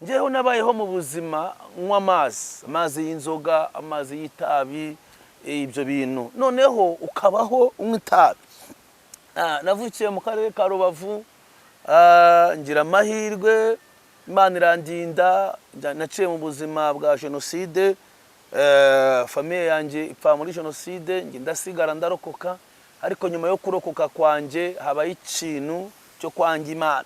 Njyewe nabayeho mu buzima nywa amazi y'inzoga, amazi y'itabi, ibyo bintu. Noneho ukabaho unywa itabi. Navukiye mu karere ka Rubavu, ngira amahirwe, Imana irandinda, naciye mu buzima bwa jenoside, famiye yanjye ipfa muri jenoside, nge ndasigara ndarokoka, ariko nyuma yo kurokoka kwanjye habaye ikintu cyo kwanga Imana.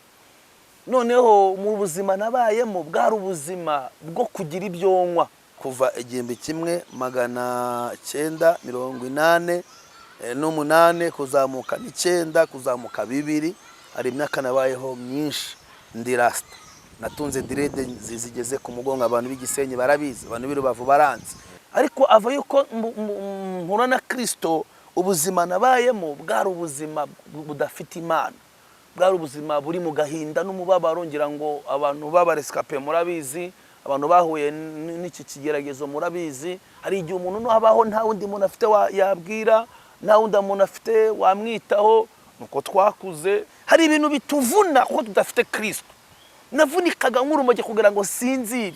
Noneho mu buzima nabayemo bwari ubuzima bwo kugira ibyonwa kuva 1988 kuzamuka 9 kuzamuka 2, hari imyaka nabayeho myinshi ndi rasta. Natunze direde zigeze ku mugongo, abantu b'igisenyi barabizi, abantu b'Irubavu baranze. Ariko ava yuko mpura na Kristo, ubuzima nabayemo bwari ubuzima budafite Imana, bwari ubuzima buri mu gahinda n'umubabaro. Ngira ngo abantu babarescape murabizi, abantu bahuye n'iki kigeragezo murabizi. Hari igihe umuntu no habaho nta wundi muntu afite yabwira, nta wundi muntu afite wamwitaho, nuko twakuze. Hari ibintu bituvuna kuko tudafite Kristo. Navunikaga nk'urumogi kugira ngo sinzire,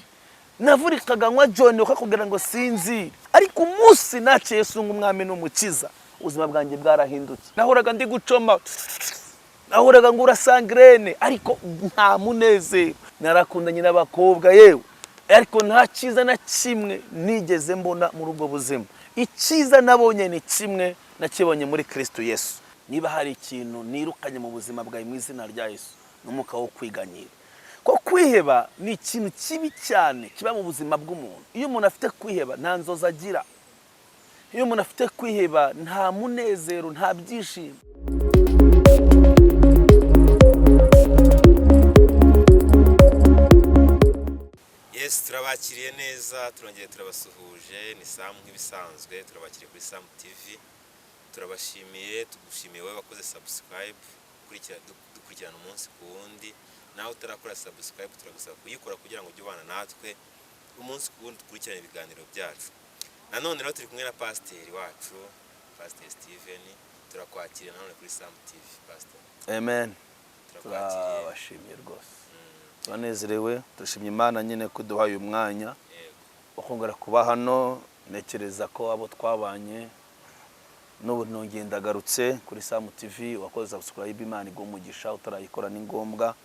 navunikaga nkwa John kugira ngo sinzire, ariko umunsi naciye Yesu nk'umwami n'umukiza, ubuzima bwanjye bwarahindutse. Nahoraga ndi gucoma, nahoraga ngura sangrene, ariko nta munezero. Narakundanye n'abakobwa yewe, ariko nta cyiza na kimwe nigeze mbona muri ubwo buzima. Icyiza nabonye ni kimwe, nakibonye muri Kristo Yesu. Niba hari ikintu nirukanye mu buzima bwawe mu izina rya Yesu, n'umuka wo kwiganyira. Ko kwiheba ni ikintu kibi cyane kiba mu buzima bw'umuntu. Iyo umuntu afite kwiheba nta nzoza agira, iyo umuntu afite kwiheba nta munezero, nta byishimo. Yes, turabakiriye neza, turongeye turabasuhuje. Ni Sam nk'ibisanzwe, turabakiriye kuri Sam TV. Turabashimiye, tugushimiye wowe wakoze subscribe, dukurikirana umunsi ku wundi. Nawe utarakora subscribe turagusaba kuyikora kugira ngo ujye ubana natwe umunsi ku wundi dukurikirane ibiganiro byacu. Nanone rero turi kumwe na pasiteri wacu, Pastor Steven. Turakwakiriye nanone kuri Sam TV, Pastor. Amen. Turabashimiye rwose. Turanezerewe, turashimye Imana nyine kuduha uyu mwanya wo kongera kuba hano. Nekereza ko abo twabanye n'ubu nongeye ndagarutse kuri Sam TV. Wakoze subscribe, Imana igumugisha, utarayikora ni ngombwa.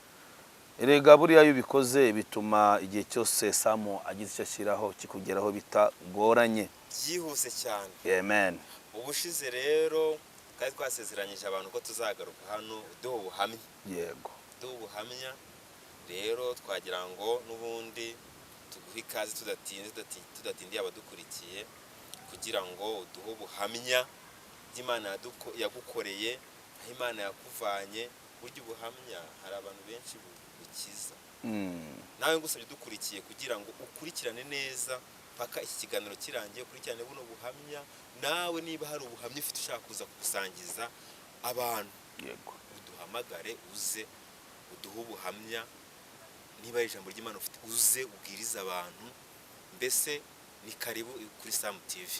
Erega buriya iyo ubikoze bituma igihe cyose Sam agize icyo ashyiraho kikugeraho bitagoranye, byihuse cyane. Amen. Ubushize rero kandi twasezeranyije abantu ko tuzagaruka hano duha ubuhamya. Yego, duha ubuhamya. Rero twagira ngo n'ubundi tuguhe ikaze tudatindiye abadukurikiye, kugira ngo duhe ubuhamya by'Imana yagukoreye, aho Imana yakuvanye. Burya ubuhamya hari abantu benshi bukiza. Nawe ngusabye dukurikiye kugira ngo ukurikirane neza paka iki kiganiro kirangiye, ukurikirane buno buhamya. Nawe niba hari ubuhamya ufite ushaka kuza kugusangiza abantu, yego, uduhamagare uze uduhe ubuhamya. Niba ijambo ry'Imana ufite uze ubwiriza abantu. Mbese ni karibu kuri Sam TV.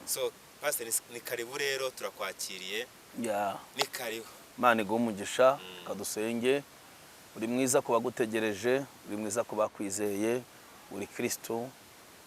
So Pastor, ni karibu rero, turakwakiriye. Ni karibu. Imana igumugisha, kadusenge. Uri mwiza kuba gutegereje, uri mwiza kuba kwizeye, uri Kristo,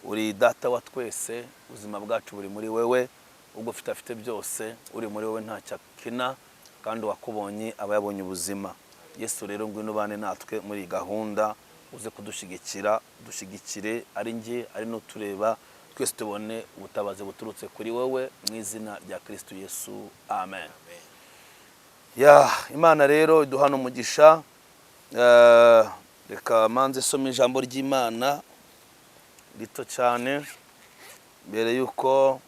uri data wa twese. Ubuzima bwacu buri muri wewe, ubwo afite byose, uri muri wewe nta cyakina, kandi wakubonye aba yabonye ubuzima. Yesu rero ngwino bane natwe muri gahunda, uze kudushigikira, dushigikire, ari nge ari no tureba, twese tubone ubutabazi buturutse kuri wewe mu izina rya Kristo Yesu. Amen. Imana rero iduhana umugisha. Reka manze some ijambo ry'Imana rito cyane mbere yuko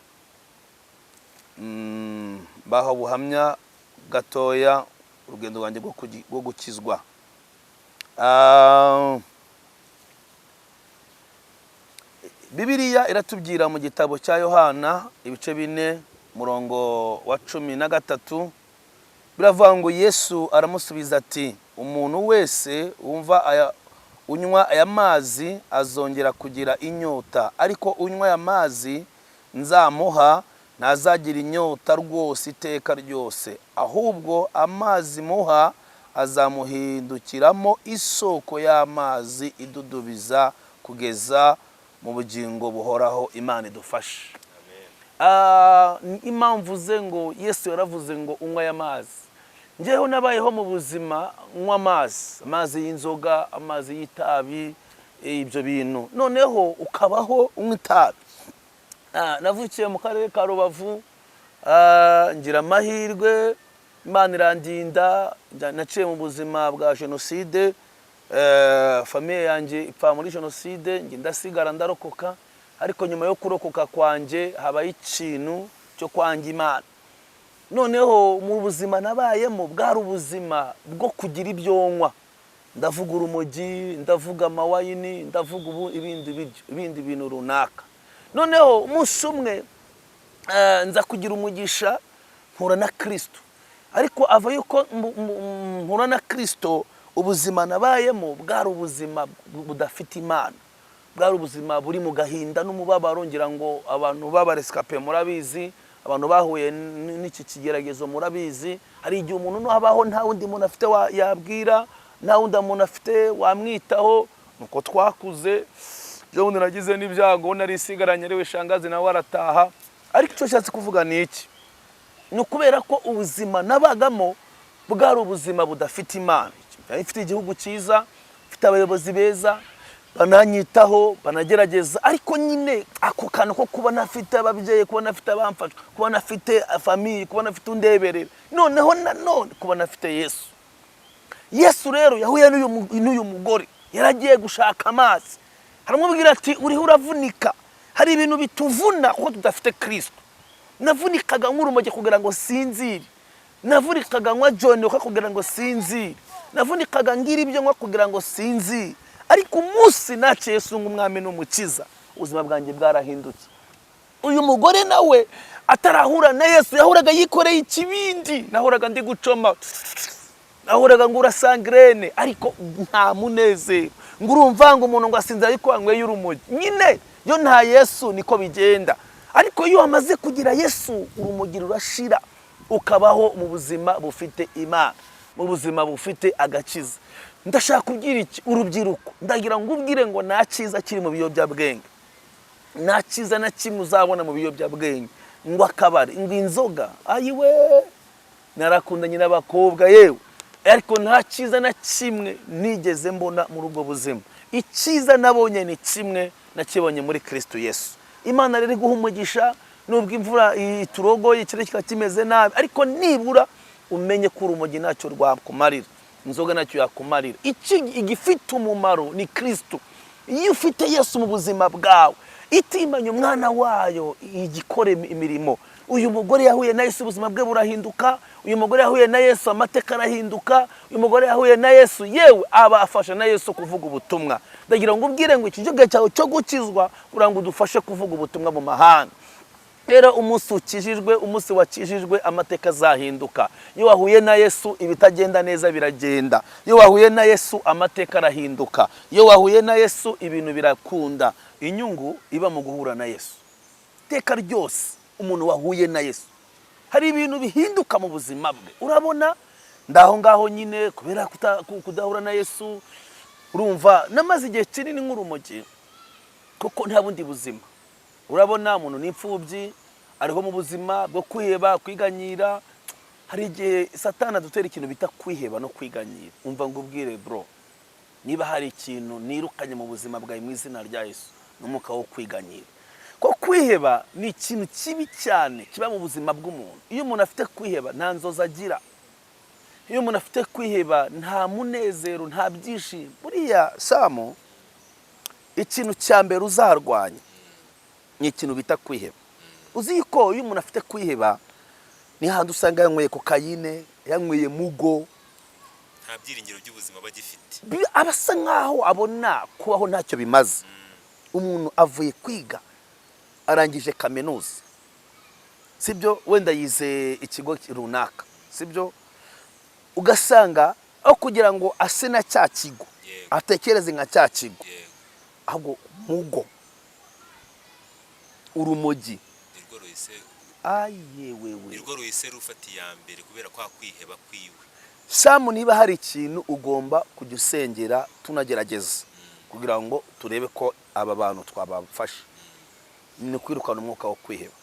baho buhamya gatoya urugendo rwanjye rwo gukizwa. Bibiliya iratubwira mu gitabo cya Yohana ibice 4 murongo wa 13, biravuga ngo Yesu aramusubiza ati, umuntu wese unywa aya mazi azongera kugira inyota, ariko unywa aya mazi nzamuha ntazagira inyota rwose iteka ryose, ahubwo amazi muha azamuhindukiramo isoko y'amazi idudubiza kugeza mu bugingo buhoraho. Imana idufashe. Impamvu ze ngo Yesu yaravuze ngo unywa y'amazi. Njyeho nabayeho mu buzima nywa amazi y'inzoga, amazi y'itabi, ibyo bintu. Noneho ukabaho unywa itabi. Navukiye mu karere ka Rubavu, ngira amahirwe, Imana irandinda, naciye mu buzima bwa jenoside, famiye yanjye ipfa muri jenoside, njye ndasigara ndarokoka. Ariko nyuma yo kurokoka kwanjye habaye ikintu cyo kwanga Imana. Noneho mu buzima nabayemo bwari ubuzima bwo kugira ibyo nywa. Ndavuga urumogi, ndavuga amawayini, ndavuga ibindi bintu runaka. Noneho umunsi umwe nza kugira umugisha mpura na Kristo. Ariko ava yuko mpura na Kristo, ubuzima nabayemo bwari ubuzima budafite Imana. Bwari ubuzima buri mu gahinda n'umubabaro. Ngira ngo abantu babarescape murabizi, abantu bahuye n'iki kigeragezo murabizi. Hari igihe umuntu no habaho nta wundi muntu afite yabwira, nta wundi muntu afite wamwitaho. Nuko twakuze, byo wundi nagize n'ibyago, nari sigaranye ariwe shangazi nawe arataha. Ariko icyo nshatse kuvuga ni iki? Ni ukubera ko ubuzima nabagamo bwari ubuzima budafite Imana. Ifite igihugu cyiza, ifite abayobozi beza, bananyitaho, banagerageza. Ariko nyine ako kantu ko kuba nafite ababyeyi, kuba nafite abamfasha, kuba nafite famille, kuba nafite undeberera, noneho nanone kuba nafite Yesu. Yesu rero yahuye n'uyu mugore, yaragiye gushaka amazi. Haramubwira ati uriho uravunika, hari ibintu bituvuna kuko tudafite Kristo. Navunikaga nk'urumogi kugira ngo sinzire, navunikaga nkwa John kugira ngo sinzire, navunikaga ngira ibyo nkwa kugira ngo sinzire. Ariko umunsi naciye Yesu nk'umwami n'umukiza, ubuzima bwanjye bwarahindutse. Uyu mugore nawe atarahura na Yesu yahuraga yikoreye ikibindi, nahoraga ndi gucoma, nahoraga ngura sangrene, ariko nta munezero. Ngurumva ngo umuntu ngo asinze ariko anyweye urumogi. Nyine yo nta Yesu niko bigenda. Ariko iyo amaze kugira Yesu, urumogi rurashira, ukabaho mu buzima bufite Imana, mu buzima bufite agakiza. Ndashaka kugira iki urubyiruko? Ndagira ngo ubwire ngo nta cyiza kiri mu biyobyabwenge, nta cyiza na kimwe uzabona mu biyobyabwenge. Ngo akabari, ngo inzoga, ayiwe narakundanye n'abakobwa yewe, ariko nta cyiza na kimwe nigeze mbona muri ubwo buzima. Icyiza nabonye ni kimwe, nakibonye muri Kristo Yesu. Imana rero iguha umugisha, nubwo imvura iturogoye, ikirere kikaba kimeze nabi, ariko nibura umenye ko urumogi ntacyo rwakumarira, inzoga ntacyo yakumarira. Igifite umumaro ni Kristo. Iyo ufite Yesu mu buzima bwawe, itimanye umwana wayo igikore imirimo. Uyu mugore yahuye na Yesu, ubuzima bwe burahinduka. Uyu mugore yahuye na Yesu, amateka arahinduka. Uyu mugore yahuye na Yesu, yewe aba afasha na Yesu kuvuga ubutumwa. Ndagira ngo ubwire ngo iki gihe cyawe cyo gukizwa kugira ngo udufashe kuvuga ubutumwa mu mahanga. Rero umunsi ukijijwe, umunsi wakijijwe, amateka azahinduka. Iyo wahuye na Yesu, ibitagenda neza biragenda. Iyo wahuye na Yesu, amateka arahinduka. Iyo wahuye na Yesu, ibintu birakunda. Inyungu iba mu guhura na Yesu. Iteka ryose umuntu wahuye na Yesu, hari ibintu bihinduka mu buzima bwe. Urabona ndaho ngaho nyine kubera kudahura na Yesu, urumva namaze igihe kinini nk'urumogi kuko nta bundi buzima. Urabona umuntu n'imfubyi ariho mu buzima bwo kwiheba, kwiganyira. Hari igihe Satani adutera ikintu bita kwiheba no kwiganyira. Umva ngo ubwire bro, niba hari ikintu nirukanye mu buzima bwawe mu izina rya Yesu, n'umuka wo kwiganyira. Ko kwiheba ni ikintu kibi cyane kiba mu buzima bw'umuntu. Iyo umuntu afite kwiheba nta nzozi agira, iyo umuntu afite kwiheba nta munezero, nta byishimo. Buriya Samo, ikintu cya mbere uzarwanya ni ikintu bita kwiheba. Uzi ko iyo umuntu afite kwiheba ni handi usanga yanyweye kokayine, yanyweye mugo, nta byiringiro by'ubuzima bagifite, abasa nkaho abona kubaho ntacyo bimaze. Umuntu avuye kwiga, arangije kaminuza, sibyo, wenda yize ikigo runaka, sibyo, ugasanga aho kugira ngo ase na cya kigo, atekereze nka cya kigo, ahubwo mugo, urumogi, nirwo ruhise ayewewe, nirwo ruhise rufata iya mbere kubera kwa kwiheba kwiwe. Samu, niba hari ikintu ugomba kujya usengera tunagerageza kugira ngo turebe ko aba bantu twabafasha, ni kwirukana umwuka wo kwiheba.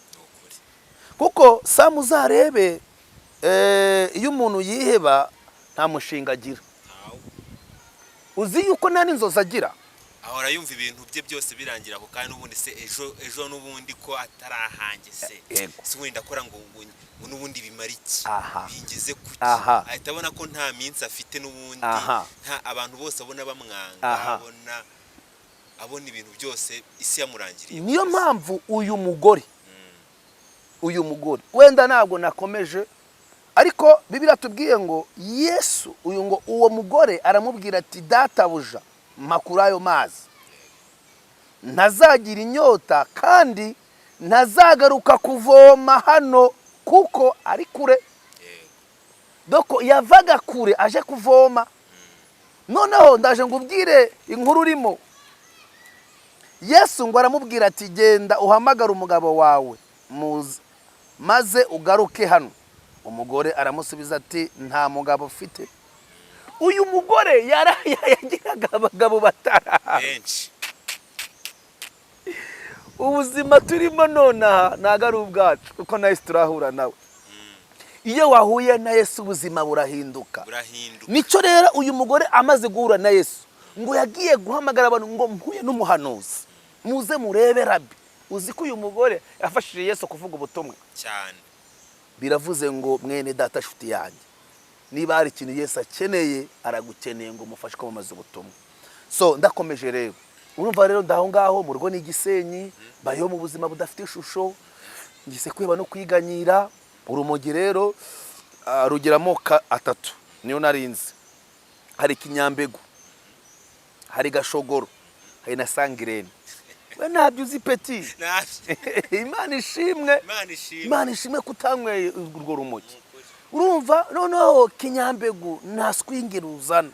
Kuko Samu uzarebe iyo umuntu yiheba nta mushinga agira. Uzi yuko nta n'inzozi agira, ahora yumva ibintu bye byose birangira ako kandi n'ubundi se ejo n'ubundi ko atarahange se si wenda akora ngo n'ubundi bimara iki, bingeze kuki, ahita abona ko nta minsi afite n'ubundi, nta abantu bose abona bamwanga, abona ibintu byose isi yamurangiriye. Niyo mpamvu uyu mugore wenda ntabwo nakomeje, ariko Bibiliya tubwiye ngo Yesu uwo mugore aramubwira ati databuja mpa kuri ayo mazi, ntazagira inyota kandi ntazagaruka kuvoma hano kuko ari kure. Doko yavaga kure aje kuvoma. Noneho ndaje ngubwire inkuru urimo. Yesu ngo aramubwira ati genda uhamagara umugabo wawe maze ugaruke hano. Umugore aramusubiza ati nta mugabo ufite. Uyu mugore yagiraga abagabo benshi. Ubuzima turimo nonaha ntago ari ubwacu kuko na Yesu turahura nawe. Iyo wahuye na Yesu ubuzima burahinduka. Nico rero uyu mugore amaze guhura na Yesu ngo yagiye guhamagara abantu ngo mpuye n'umuhanuzi muze murebe Rabi. Uzi ko uyu mugore yafashije Yesu kuvuga ubutumwa cyane. Biravuze ngo mwene data shuti yanjye, niba hari ikintu Yesu akeneye aragukeneye ngo umufashe kwamamaza ubutumwa. So ndakomeje rero, urumva rero ndaho ngaho mu rugo ni Gisenyi, bayo mu buzima budafite ishusho, ngise kweba no kwiganyira. Urumogi rero rugira amoko atatu niyo narinzi. Hari Kinyambegu, hari Gashogoro, hari na Sangirene. We ntabyo uzi peti. Imana ishimwe kutanyweye urwo rumogi. Urumva noneho Kinyambegu nta swingiro uzana,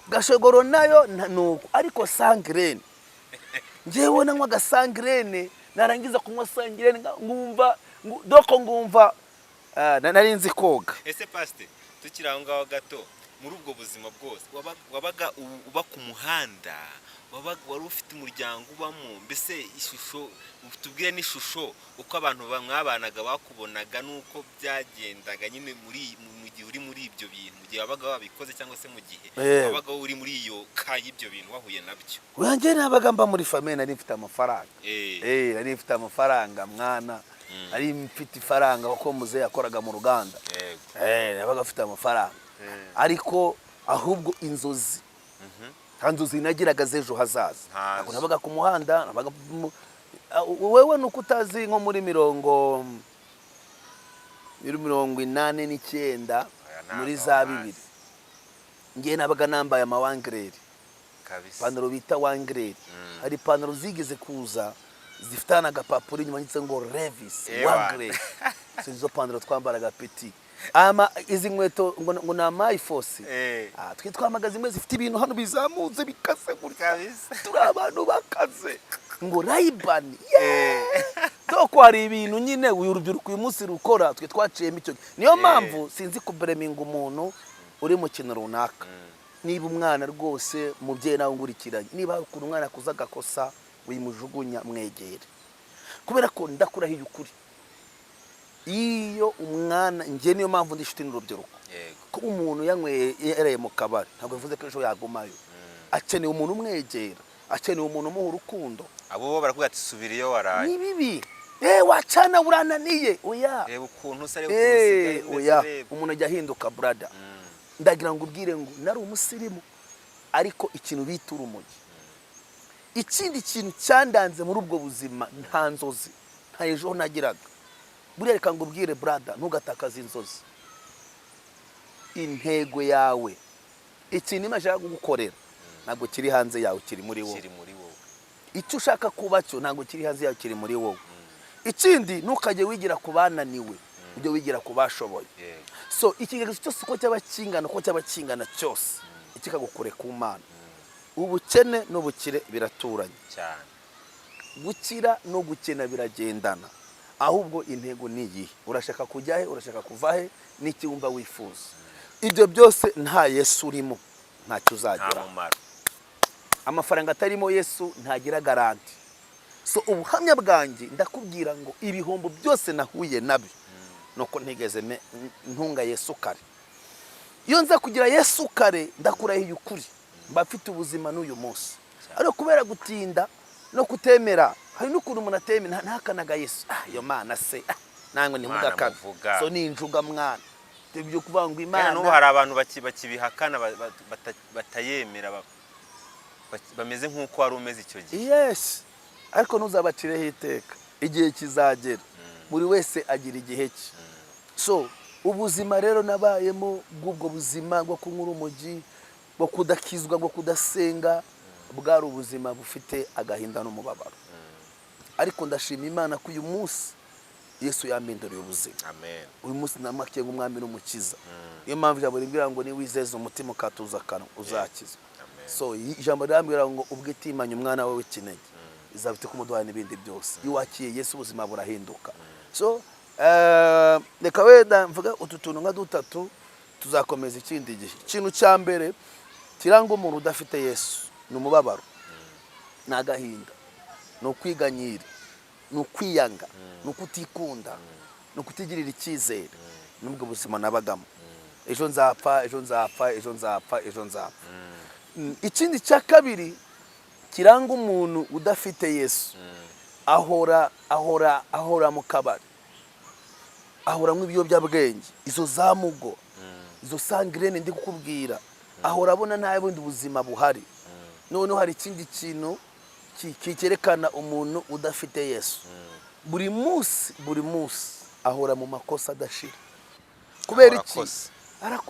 Gashogoro nayo nuko, ariko Sangirene ngewe nanywa Gasangirene, narangiza kunywa Sangirene ngumva narinzi koga. Ese pastor tukiri aho ngaho gato, muri ubwo buzima bwose wabaga uba ku muhanda, wari ufite umuryango ubamo, mbese ishusho tubwire n'ishusho uko abantu mwabanaga bakubonaga nuko byagendaga nyine mu gihe uri muri ibyo bintu, mu gihe wabaga wabikoze cyangwa se mu gihe wabaga uri muri iyo y'ibyo bintu wahuye nabyo. Uyanjye nabaga mba muri famille nari mfite amafaranga. Nari mfite amafaranga mwana, ari mfite ifaranga kuko muze yakoraga mu ruganda. Nabaga mfite amafaranga. Ariko ahubwo inzozi hanzuzi nagiraga zejo hazaza. Nako nabaga ku muhanda, nabaga wewe nuko utazi nko muri 89 muri za 2 ngiye nabaga nambaye amawangreri kabisa, panaro bita wangreri. Hari panaro zigeze kuza zifitana agapapuro inyuma yitse ngo Levis wangreri. Sizo panaro twambaraga peti. Izi nkweto ngo na My Force. Twitwamagaza imwe zifite ibintu hano bizamuze bikase kabisa. Turi abantu bakaze ngo Ray-Ban. Doko hari ibintu nyine urubyiruko uyu munsi rukora twe twaciyemo icyo. Niyo mpamvu sinzi kubreminga umuntu uri mu kintu runaka. Niba umwana rwose mubyeyi nawe ngurikiranye, niba ukuru umwana kuza gakosa wimujugunya mwegere, kubera ko ndakurahiye ukuri. Iyo umwana ngiye niyo mpamvu ndishite n'urubyiruko ko umuntu yanyweye yereye mu kabari ntabwo bivuze ko ejo yagumayo. Akeneye umuntu umwegera, akeneye umuntu umuha urukundo. Abo bo barakuga ati subira iyo waraye ni bibi. Wacana urananiye oya, reba ukuntu usare ukusigaye oya, umuntu ajya ahinduka brother. Ndagira ngo ubwire ngo nari umusirimu ariko ikintu bita urumogi. Ikindi kintu cyandanze muri ubwo buzima nta nzozi, nta ejo nagiraga. Buriya reka ngo ubwire brother, ntugatakaza inzozi. Intego yawe, ikintu imashaka kugukorera ntabwo kiri hanze yawe, kiri muri wowe. Icyo ushaka kuba cyo ntabwo kiri hanze yawe, kiri muri wowe. Ikindi ntukajye wigira ku bananiwe, ujye wigira ku bashoboye. So ikigerezo cyose uko cy'abakingana cyose ikikagukure ku Mana. Ubukene n'ubukire biraturanye cyane, gukira no gukena biragendana. Ahubwo intego ni iyi, urashaka kujya he, urashaka kuva he, n'iki wumva wifuza. ibyo byose nta Yesu urimo ntacyo nta uzagera. mumaro. Amafaranga atarimo Yesu ntagira garanti. So ubuhamya bwanjye ndakubwira ngo ibihombo byose nahuye nabyo nuko ntigeze ntunga Yesu kare. Iyo nza kugira Yesu kare ndakurahiye ukuri mba mfite ubuzima n'uyu munsi. Ariko kubera gutinda no kutemera, hari n'ukuntu umuntu atemera ntakanaga Yesu. Iyo Mana se nangwe ntimugakaga. So ni injuga mwana. Tebyo kuvuga ngo Imana. N'ubu hari abantu bakibihakana batayemera bameze nk'uko wari umeze icyo gihe. Yes. Ariko ntuzabacireho iteka. Igihe kizagera. Buri wese agira igihe cye. So ubuzima rero nabayemo bw'ubwo buzima bwo kunyura umugi, bwo kudakizwa, bwo kudasenga, bwari ubuzima bufite agahinda n'umubabaro. Ariko ndashima Imana ko uyu munsi Yesu yampinduriye ubuzima. Amen. Uyu munsi namakiye ng'umwami n'umukiza. Iyo mpamvu ijambo rimbwira ngo niwizeze umutima ukatuza akanwa uzakizwa. So ijambo rirambwira ngo ubwo itimanye umwana we w'ikinege izabite kumuduha n'ibindi byose. Iyo wakiye Yesu ubuzima burahinduka. So reka wenda mvuga utu tuntu nka dutatu tuzakomeza ikindi gihe. Ikintu cya mbere kiranga umuntu udafite Yesu ni umubabaro, ni agahinda, ni ukwiganyira, ni ukwiyanga, ni ukutikunda, ni ukutigirira icyizere. Nubwo buzima nabagamo, ejo nzapfa, ejo nzapfa, ejo nzapfa, ejo nzapfa. Ikindi cya kabiri kiranga umuntu udafite Yesu ahora mu kabari, ahora nk'ibiyobyabwenge, izo zamugo, izo sangrene ndi kukubwira, ahora abona nta bundi buzima buhari. Noneho hari ikindi kintu cyerekana umuntu udafite Yesu. Buri munsi ahora mu makosa adashira. Kubera iki?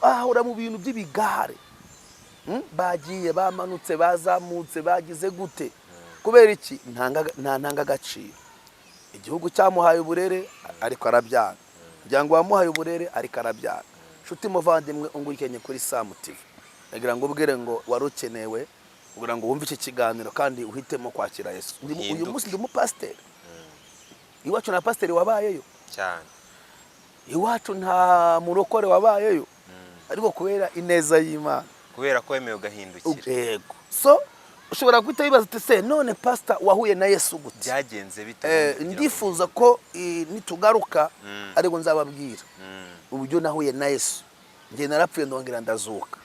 Ahora mu bintu by'ibigare. Bagiye bamanutse, bazamutse, bagize gute? Kubera iki? Nta ntanga agaciro. Igihugu cyamuhaye uburere ariko arabyana. Umuryango wamuhaye uburere ariko arabyana. Nshuti muvandimwe ungurikenye kuri Sam TV. Nagira ngo ubwire ngo warukenewe kugira ngo wumve iki kiganiro kandi uhitemo kwakira Yesu. Uyu munsi ndi umupasiteri. Iwacu na pasiteri wabayeyo cyane. Iwacu nta murokore wabayeyo. Ariko kubera ineza y'Imana, kubera ko wemeye ugahindukira. Yego. So ushobora guhita wibaza ati se none pastor wahuye na Yesu gute? Byagenze bite? Ndifuza ko nitugaruka ariko nzababwira uburyo nahuye na Yesu. Nge narapfuye ndongera ndazuka.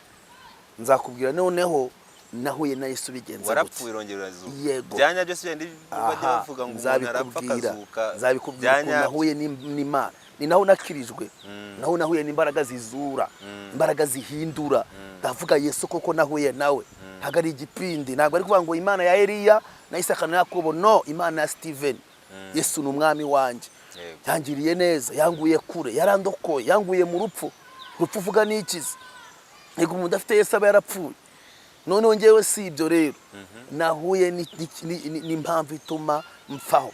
Nzakubwira noneho nahuye na Yesu bigenze gute. Warapfuye urongera urazuka. Yego. Byanya byose bindi bajya bavuga ngo umuntu arapfa akazuka. Nzabikubwira ko nahuye n'Imana. Ni naho nakirijwe. Naho nahuye n'imbaraga zizura, imbaraga zihindura. Ndavuga Yesu koko nahuye nawe. Ntago ari igipindi, ntago ari kuvuga ngo Imana ya Eliya na Isaka na Yakobo, no, Imana ya Steven. Yesu ni umwami wanje. Yangiriye neza, yanguye kure, yarandokoye, yanguye mu rupfu. Rupfu vuga nikize. Ego umuntu afite Yesu aba yarapfuye. None ngewe si ibyo rero. Nahuye n'impamvu ituma mpfaho.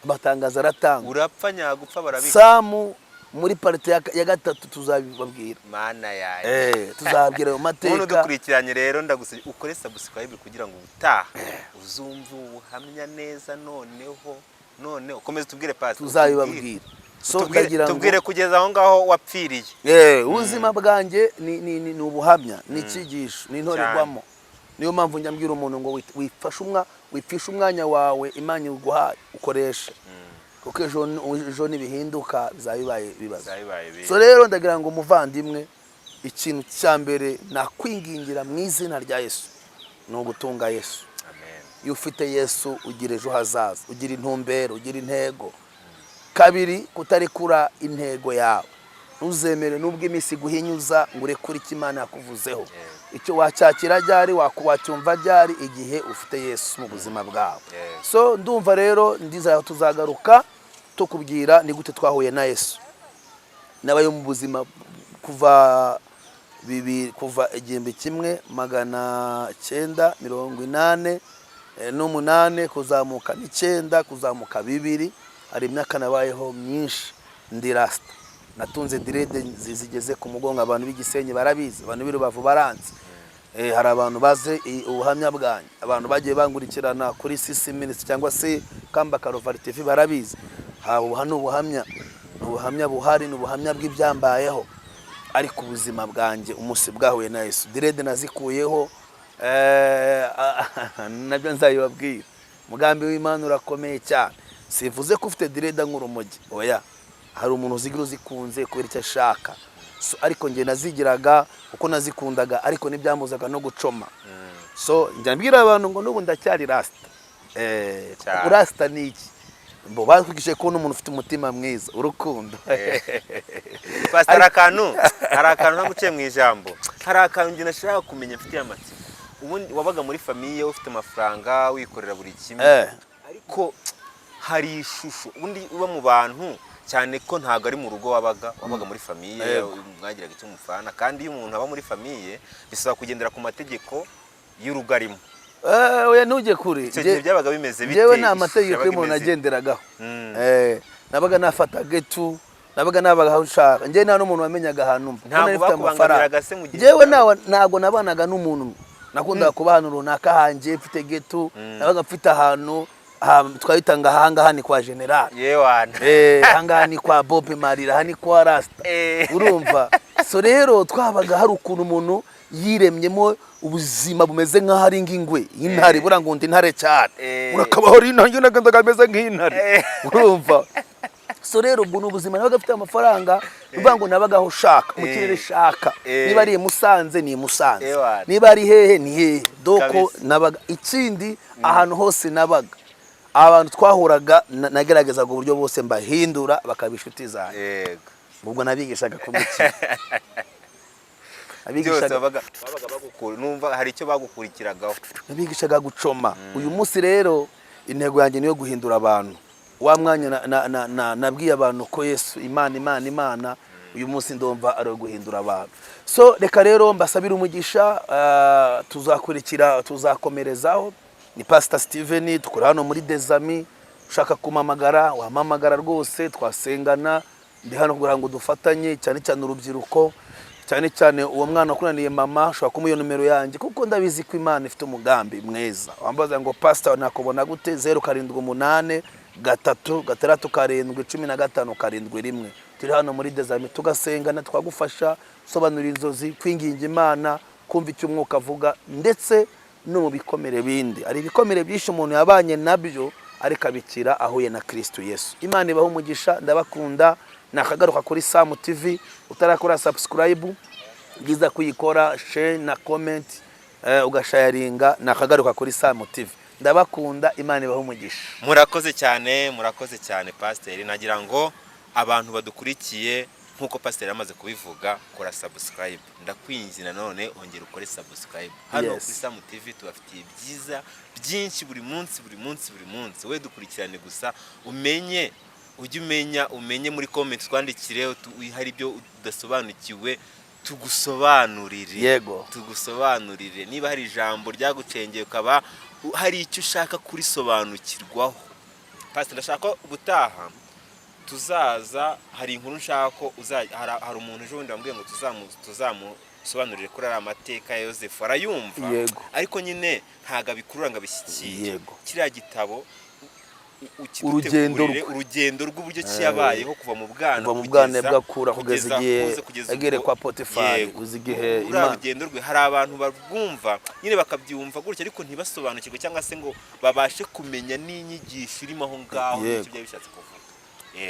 Batangaza aratanga. Urapfa nyagupfa barabika. Samu muri parite ya gatatu tuzabibabwira. Mana yaje. Tuzabwira mu mateka. None dukurikiranye rero ndagusaba ukore subscribe kugira ngo utaha uzumve ubuhamya neza none ukomeze tubwire pastor. Tuzabibabwira. So ndagira ngo tubwire kugeza aho ngaho wapfiriye. Ubuzima bwanjye ni ubuhamya, ni ikigisho, ni intorerwamo. Niyo mpamvu njyambwira umuntu ngo wipfisha umwanya wawe Imana iguhaye ukoreshe. Kuko ejo nibihinduka bizabibaye bibaza. So rero ndagira ngo muvandimwe, ikintu cya mbere nakwingingira mu izina rya Yesu no gutunga Yesu. Amen. Iyo ufite Yesu ugira ejo hazaza, ugira intumbero, ugira intego. Kabiri, kutarekura intego yawe. Ntuzemere nubwo imisi guhinyuza ngo urekure icyo Imana yakuvuzeho. Icyo wacyakira ryari, wacyumva ryari igihe ufite Yesu mu buzima bwawe. So ndumva rero tuzagaruka tukubwira ni gute twahuye na Yesu. Nabayo mu buzima kuva 1988 kuzamuka 9 kuzamuka 2 ari imyaka nabayeho myinshi ndi rasta. Natunze direde zigeze ku mugongo, abantu b'igisenyi barabizi, abantu b'irubavu baranze. Hari abantu baze ubuhamya bwanyu, abantu bagiye bangurikirana kuri CC Ministry cyangwa se Kamba Karovari TV barabizi. Hano ubuhamya buhari, n'ubuhamya bw'ibyambayeho. ariko ubuzima bwanjye umunsi bwahuye na Yesu direde nazikuyeho nabyo nzayibabwira. Umugambi w'Imana urakomeye cyane. Sivuze ko ufite direde nk'urumogi, oya, hari umuntu uzigira uzikunze kubera icyo ashaka. So ariko nge nazigiraga uko nazikundaga, ariko nibyamuzaga no gucoma. So njya mbwira abantu ngo n'ubu ndacyari rasta. Rasta ni iki? Mbo batwigishije ko n'umuntu ufite umutima mwiza, urukundo. Pastor, hari akantu ntaguciye mu ijambo. Hari akantu nge nashaka kumenya mfitiye amatsiko. Ubundi wabaga muri famiye ufite amafaranga wikorera buri kimwe, ariko hari ishusho ubundi uba mu bantu cyane ko ntago ari mu rugo wabaga muri famiye, mwagiraga icyo mufana, kandi iyo umuntu aba muri famiye bisaba kugendera ku mategeko y'urugo arimo. Oya ntujye kure. Icyo gihe byabaga bimeze bite? Jewe nta mategeko y'umuntu agenderagaho. Nabaga nafata getu, nabaga nabaga aho ushaka. Nje nta n'umuntu wamenyaga ahantu mba. Ntabwo bakubangamiraga se mu gihe. Jewe ntago nabanaga n'umuntu. Nakundaga kuba ahantu runaka hanje mfite getu, nabaga mfite ahantu twahitanga ahangaha ni kwa General. Yewana. Ahangaha ni kwa Bob Marira, hani kwa Rasta. Urumva? So rero twabaga hari ukuntu umuntu yiremyemo ubuzima bumeze nka hari ngingwe intare burangundi intare cyane urakabaho ari nanjye nagandaga meze nk'intare. Urumva? So rero ubwo ubuzima nabaga afite amafaranga ubango nabagaho ushaka mu kirere shaka, niba ari Musanze ni Musanze, niba ari hehe ni hehe, doko nabaga ikindi ahantu hose nabaga abantu twahuraga nagerageza go buryo bose mbahindura bakabishuti zaje. Yego. Ubwo nabigishaga kumukira. Abigishaga babaga bagukura, numva hari icyo bagukurikiragaho. Nabigishaga gucoma. Uyu munsi rero intego yanjye niyo guhindura abantu. Wa mwanya nabwiye abantu ko Yesu Imana uyu munsi ndomva ari guhindura abantu. So reka rero mbasabira umugisha, tuzakomerezaho. Ni Pastor Steven, tukora hano muri Dezami. Ushaka kumamagara wamamagara rwose, twasengana. Ndi hano kugira ngo dufatanye cyane cyane urubyiruko, cyane cyane uwo mwana kunaniye mama, ushaka kumuyo numero yanjye kuko ndabizi ko Imana ifite umugambi mweza. Wambaza ngo Pastor nakubona gute? 078 3 6 7 turi hano muri Dezami tugasengana, twagufasha sobanura inzozi, kwinginga Imana, kumva icyo umwuka avuga, ndetse no mu bikomere bindi. Ari ibikomere byinshi umuntu yabanye nabyo ariko abikira ahuye na Kristo Yesu. Imana ibaho umugisha, ndabakunda. Nakagaruka kuri Sam TV, utarakora subscribe giza kuyikora, share na comment, ugasharinga. Nakagaruka kuri Sam TV, ndabakunda. Imana ibaho umugisha. Murakoze cyane Pastor. Nagira ngo abantu badukurikiye nkuko Pastor yamaze kubivuga, kora subscribe. Ndakwinginze none ongera ukore subscribe. Hano kuri Sam TV tubafitiye byiza byinshi buri munsi. We dukurikirane gusa umenye, umenye muri comment twandikire, hari ibyo udasobanukiwe tugusobanurire. Yego. Tugusobanurire niba hari ijambo ryagucengeye ukaba hari icyo ushaka kurisobanukirwaho. Pastor, ndashaka ubutaha tuzaza, hari inkuru nshaka ko hari umuntu ejo wundi wambwiye ngo tuzamusobanurire kuri ari amateka ya Yozefu, arayumva ariko nyine ntago abikurura ngo abishyikiye. Kiriya gitabo urugendo rw'uburyo cyabayeho kuva mu bwana bwakura kugeza igihe agere kwa Potifari, uzigihe Imana. Urugendo rwe hari abantu babwumva nyine bakabyumva gutya ariko ntibasobanukirwe cyangwa se ngo babashe kumenya n'inyigisho irimo aho ngaho icyo bya bishatse kuvuga.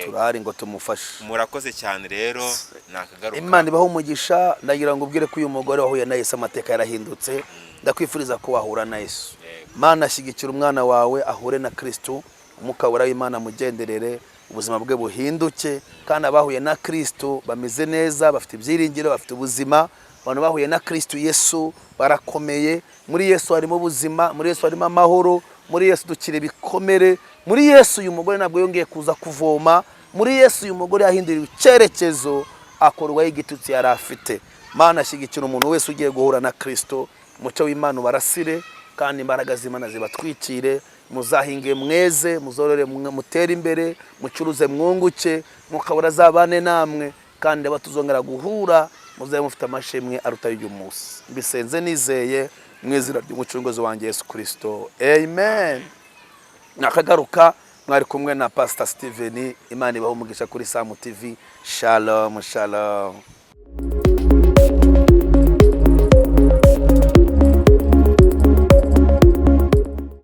Turahari ngo tumufashe. Murakoze cyane rero, nakagaruka. Imana ibaho umugisha. Ndagira ngo ubwire ko uyu mugore wahuye na Yesu amateka yarahindutse. Ndakwifuriza ko wahura na Yesu. Mana ashyigikira umwana wawe ahure na Kristo, umwuka w'Imana mugenderere, ubuzima bwe buhinduke, kandi abahuye na Kristo bameze neza, bafite ibyiringiro, bafite ubuzima. Abantu bahuye na Kristo Yesu barakomeye. Muri Yesu harimo ubuzima, muri Yesu harimo amahoro, muri Yesu dukire bikomere. Muri Yesu uyu mugore ntabwo yongeye kuza kuvoma. Muri Yesu uyu mugore yahinduriwe icyerekezo, akorwaho igitutsi yari afite. Mana ashyigikira umuntu wese ugiye guhura na Kristo. Umucyo w'Imana barasire, kandi imbaraga z'Imana zibatwikire. Muzahinge mweze, muzorore mutere imbere, mucuruze mwunguke, mukabura zabane namwe, kandi abatuzongera guhura muzabe mufite amashimwe aruta y'uyu munsi. Mbisenze nizeye mu izina ry'umucunguzi wanjye Yesu Kristo. Amen. Nakagaruka mwari kumwe na Pastor Steven. Imana ibaho umugisha kuri Sam TV. Shalom.